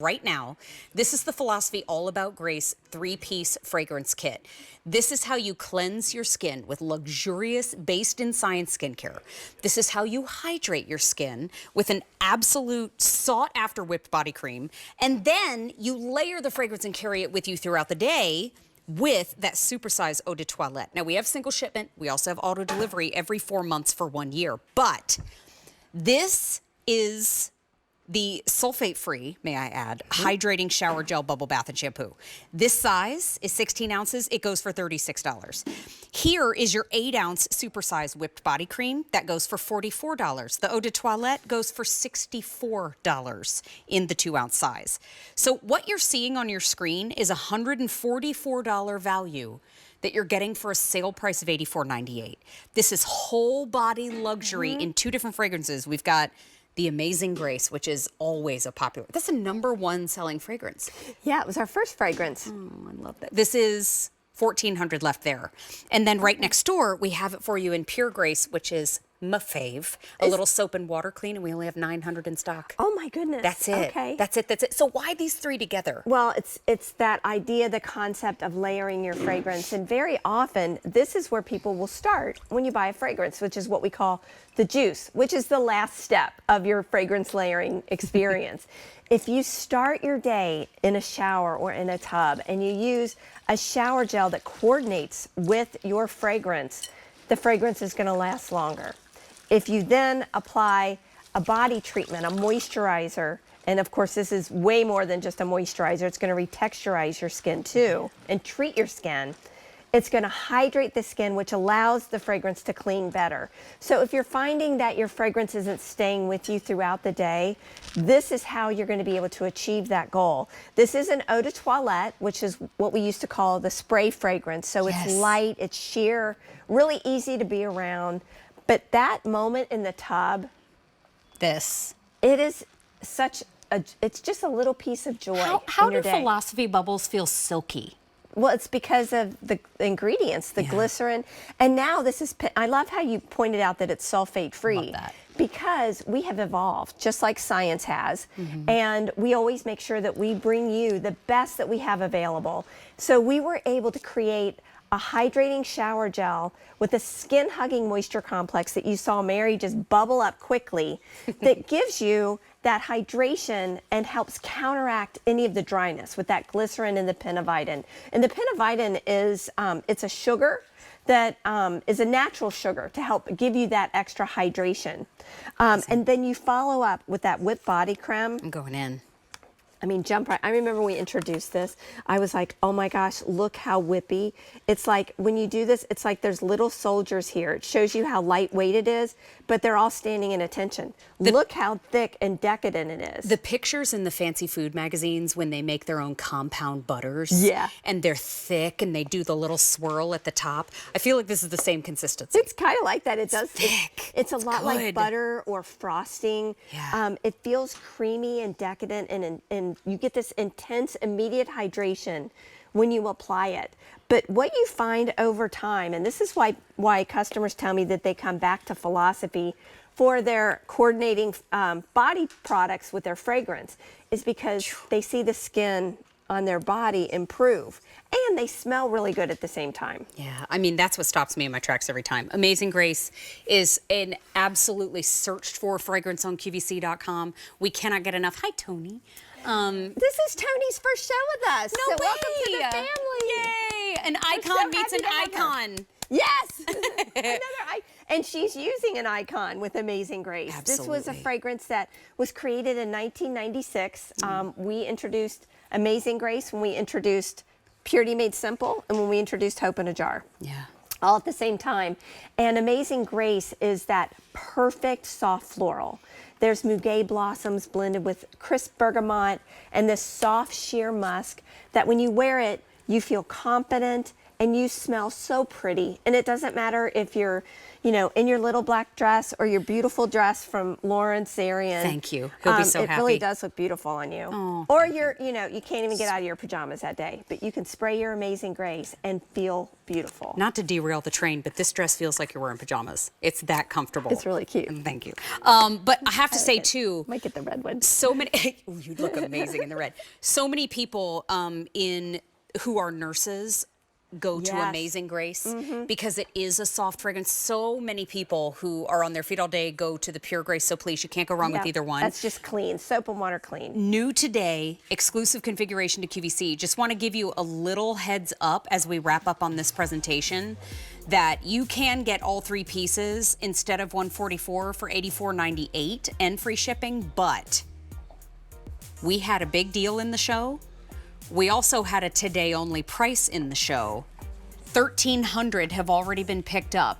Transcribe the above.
Right now, this is the Philosophy All About Grace 3-piece fragrance kit. This is how you cleanse your skin with luxurious, based in science skincare. This is how you hydrate your skin with an absolute sought-after whipped body cream. And then you layer the fragrance and carry it with you throughout the day with that supersize eau de toilette. Now, we have single shipment. We also have auto delivery every 4 months for 1 year. But this is the sulfate-free, may I add, hydrating shower gel bubble bath and shampoo. This size is 16 ounces. It goes for $36. Here is your 8-ounce supersize whipped body cream. That goes for $44. The eau de toilette goes for $64 in the 2-ounce size. So what you're seeing on your screen is a $144 value that you're getting for a sale price of $84.98. This is whole body luxury in 2 different fragrances. We've got the Amazing Grace, which is always a popular. That's a #1 selling fragrance. Yeah, it was our first fragrance. Oh, I love that. This is 1,400 left there. And then right next door, we have it for you in Pure Grace, which is my fave. A little soap and water clean, and we only have 900 in stock. Oh my goodness. That's it. Okay. That's it. That's it. So why these 3 together? Well, it's that idea, the concept of layering your fragrance. And very often, this is where people will start when you buy a fragrance, which is what we call the juice, which is the last step of your fragrance layering experience. If you start your day in a shower or in a tub and you use a shower gel that coordinates with your fragrance, the fragrance is going to last longer. If you then apply a body treatment, a moisturizer, and of course this is way more than just a moisturizer, it's going to retexturize your skin too and treat your skin. It's going to hydrate the skin, which allows the fragrance to clean better. So if you're finding that your fragrance isn't staying with you throughout the day, this is how you're going to be able to achieve that goal. This is an eau de toilette, which is what we used to call the spray fragrance. So it's light, it's sheer, really easy to be around. But that moment in the tub, it is such a, it's just a little piece of joy. How do Philosophy bubbles feel silky? Well, it's because of the ingredients, the glycerin. And now this is, I love how you pointed out that it's sulfate-free. Love that. Because we have evolved, just like science has. And we always make sure that we bring you the best that we have available. So we were able to create a hydrating shower gel with a skin-hugging moisture complex that you saw Mary just bubble up quickly that gives you that hydration and helps counteract any of the dryness with that glycerin and the pinavidin. And the pinavidin is, it's a sugar that is a natural sugar to help give you that extra hydration. And then you follow up with that whipped body creme. I'm going in. I mean, jump right. I remember when we introduced this, I was like, oh my gosh, look how whippy. It's like when you do this, it's like there's little soldiers here. It shows you how lightweight it is, but they're all standing in attention. Look how thick and decadent it is. The pictures in the fancy food magazines when they make their own compound butters. And they're thick and they do the little swirl at the top. I feel like this is the same consistency. It's kind of like that. It does. Thick. It's a lot like butter or frosting. Yeah. It feels creamy and decadent, and you get this intense, immediate hydration when you apply it. But what you find over time, and this is why customers tell me that they come back to Philosophy for their coordinating body products with their fragrance, is because they see the skin on their body improve. And they smell really good at the same time. Yeah, I mean, that's what stops me in my tracks every time. Amazing Grace is an absolutely searched for fragrance on QVC.com. We cannot get enough. Hi, Tony. This is Tony's first show with us. No so way. Welcome to the family. Yay! An icon meets an icon. Yes. Another icon. And she's using an icon with Amazing Grace. Absolutely. This was a fragrance that was created in 1996. We introduced Amazing Grace when we introduced Purity Made Simple and when we introduced Hope in a Jar. Yeah. All at the same time. And Amazing Grace is that perfect soft floral. There's muguet blossoms blended with crisp bergamot and this soft sheer musk that when you wear it, you feel confident and you smell so pretty. And it doesn't matter if you're, you know, in your little black dress or your beautiful dress from Lawrence Arian. Thank you. He'll be so it happy. really does look beautiful on you. Oh, or you're, you know, you can't even get out of your pajamas that day, but you can spray your Amazing Grace and feel beautiful. Not to derail the train, but this dress feels like you're wearing pajamas. It's that comfortable. It's really cute. Thank you. But I have to say too, Might get the red one. so many, ooh, you look amazing in the red. So many people who are nurses go to Yes. Amazing Grace because it is a soft fragrance. So many people who are on their feet all day go to the Pure Grace. So please, you can't go wrong with either one. That's just clean, soap and water clean. New today, exclusive configuration to QVC. Just want to give you a little heads up as we wrap up on this presentation that you can get all 3 pieces instead of $144 for $84.98 and free shipping, but we had a big deal in the show. We also had a today only price in the show. 1,300 have already been picked up.